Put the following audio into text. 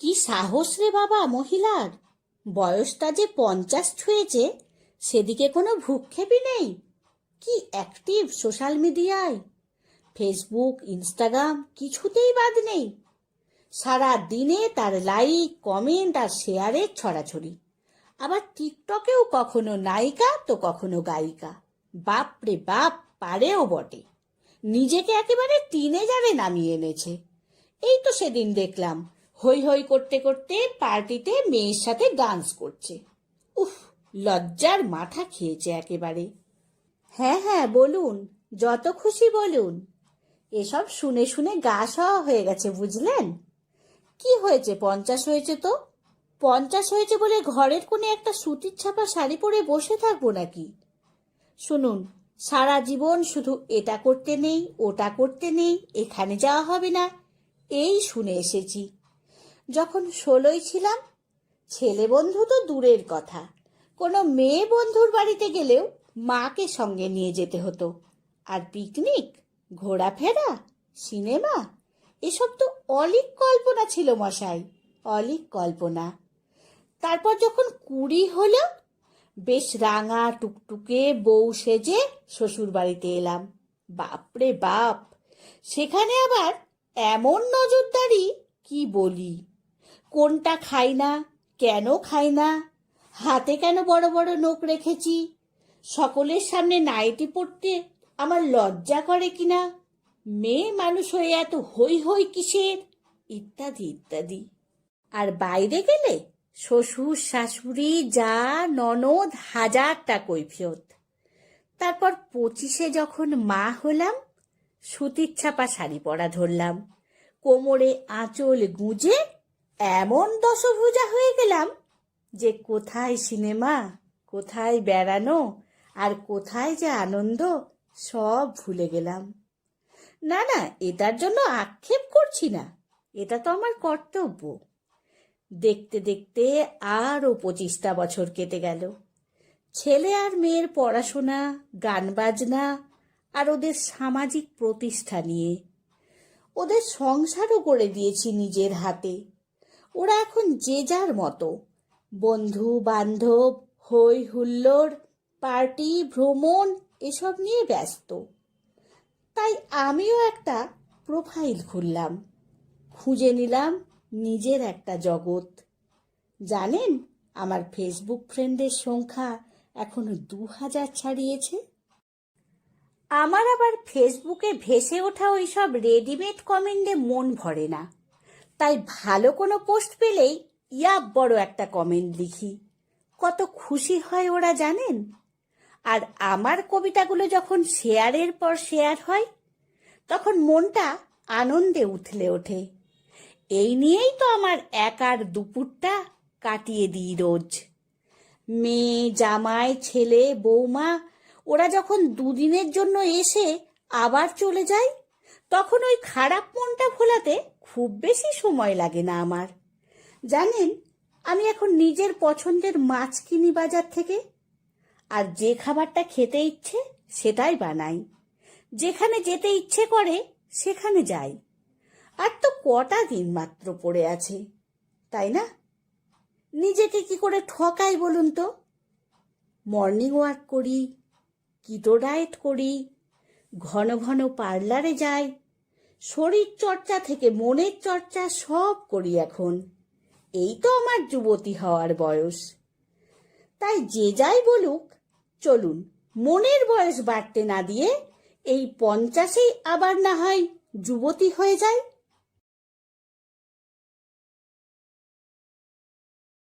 কি সাহস রে বাবা মহিলার! বয়সটা যে 50 ছুঁয়েছে, সেদিকে কোনো ভ্রুক্ষেপই নেই। কি অ্যাক্টিভ সোশ্যাল মিডিয়ায়! ফেসবুক, ইনস্টাগ্রাম কিছুতেই বাদ নেই। সারা দিনে তার লাইক, কমেন্ট আর শেয়ারের ছড়াছড়ি। আবার টিকটকেও কখনো নায়িকা তো কখনো গায়িকা। বাপ রে বাপ, পারেও বটে। নিজেকে একেবারে টিনেজারে নামিয়ে এনেছে। এই তো সেদিন দেখলাম হই হই করতে করতে পার্টিতে মেয়ের সাথে ডান্স করছে। উফ, লজ্জার মাথা খেয়েছে একেবারে। হ্যাঁ হ্যাঁ, বলুন, যত খুশি বলুন। এসব শুনে শুনে গা সওয়া হয়ে গেছে, বুঝলেন? কি হয়েছে, 50 হয়েছে তো? 50 হয়েছে বলে ঘরের কোণে একটা সুতির ছাপা শাড়ি পরে বসে থাকবো নাকি? শুনুন, সারা জীবন শুধু এটা করতে নেই, ওটা করতে নেই, এখানে যাওয়া হবে না, এই শুনে এসেছি। যখন 16 ছিলাম, ছেলে বন্ধু তো দূরের কথা, কোনো মেয়ে বন্ধুর বাড়িতে গেলেও মাকে সঙ্গে নিয়ে যেতে হতো। আর পিকনিক, ঘোরাফেরা, সিনেমা, এসব তো অলীক কল্পনা ছিল মশাই, অলীক কল্পনা। তারপর যখন 20 হলো, বেশ রাঙা টুকটুকে বউ সেজে শ্বশুর বাড়িতে এলাম। বাপরে বাপ, সেখানে আবার এমন নজরদারি, কি বলি! কোনটা খাই না, কেন খাই না, হাতে কেন বড় বড় নখ রেখেছি, সকলের সামনে নাইটি পরতে আমার লজ্জা করে কিনা, মেয়ে মানুষ হয়ে এত হই হই কিসের, ইত্যাদি ইত্যাদি। আর বাইরে গেলে শ্বশুর শাশুড়ি যা ননদ হাজারটা কৈফিয়ত। তারপর 25-এ যখন মা হলাম, সুতির ছাপা শাড়ি পরা ধরলাম, কোমরে আঁচল গুঁজে এমন দশভুজা হয়ে গেলাম যে কোথায় সিনেমা, কোথায় বেড়ানো, আর কোথায় যে আনন্দ, সব ভুলে গেলাম। না না, এটার জন্য আক্ষেপ করছি না, এটা তো আমার কর্তব্য। দেখতে দেখতে আরও 25টা বছর কেটে গেল। ছেলে আর মেয়ের পড়াশোনা, গান বাজনা আর ওদের সামাজিক প্রতিষ্ঠা নিয়ে ওদের সংসারও করে দিয়েছি নিজের হাতে। ওরা এখন যে যার মতো বন্ধু বান্ধব, হই হুল্লোড়, পার্টি, ভ্রমণ এসব নিয়ে ব্যস্ত। তাই আমিও একটা প্রোফাইল খুললাম, খুঁজে নিলাম নিজের একটা জগৎ। জানেন, আমার ফেসবুক ফ্রেন্ডের সংখ্যা এখনো 2000 ছাড়িয়েছে। আমার আবার ফেসবুকে ভেসে ওঠা ওই সব রেডিমেড কমেন্টে মন ভরে না। তাই ভালো কোনো পোস্ট পেলেই বড় একটা কমেন্ট লিখি। কত খুশি হয় ওরা, জানেন? আর আমার কবিতাগুলো যখন শেয়ারের পর শেয়ার হয়, তখন মনটা আনন্দে উথলে ওঠে। এই নিয়েই তো আমার একার দুপুরটা কাটিয়ে দিই রোজ। মেয়ে, জামাই, ছেলে, বৌমা ওরা যখন দুদিনের জন্য এসে আবার চলে যায়, তখন ওই খারাপ মনটা ভোলাতে খুব বেশি সময় লাগে না আমার। জানেন, আমি এখন নিজের পছন্দের মাছ কিনি বাজার থেকে, আর যে খাবারটা খেতে ইচ্ছে সেটাই বানাই। যেখানে যেতে ইচ্ছে করে সেখানে যাই। আর তো কটা দিন মাত্র পড়ে আছে, তাই না? নিজেকে কি করে ঠকাই বলুন তো? মর্নিং ওয়াক করি, কিটো ডায়েট করি, ঘন ঘন পার্লারে যাই, শরীর চর্চা থেকে মনের চর্চা সব করি এখন। এই তো আমার যুবতী হওয়ার বয়স। তাই যে যাই বলুক, চলুন মনের বয়স বাড়তে না দিয়ে এই 50-এই আবার না হয় যুবতী হয়ে যায়।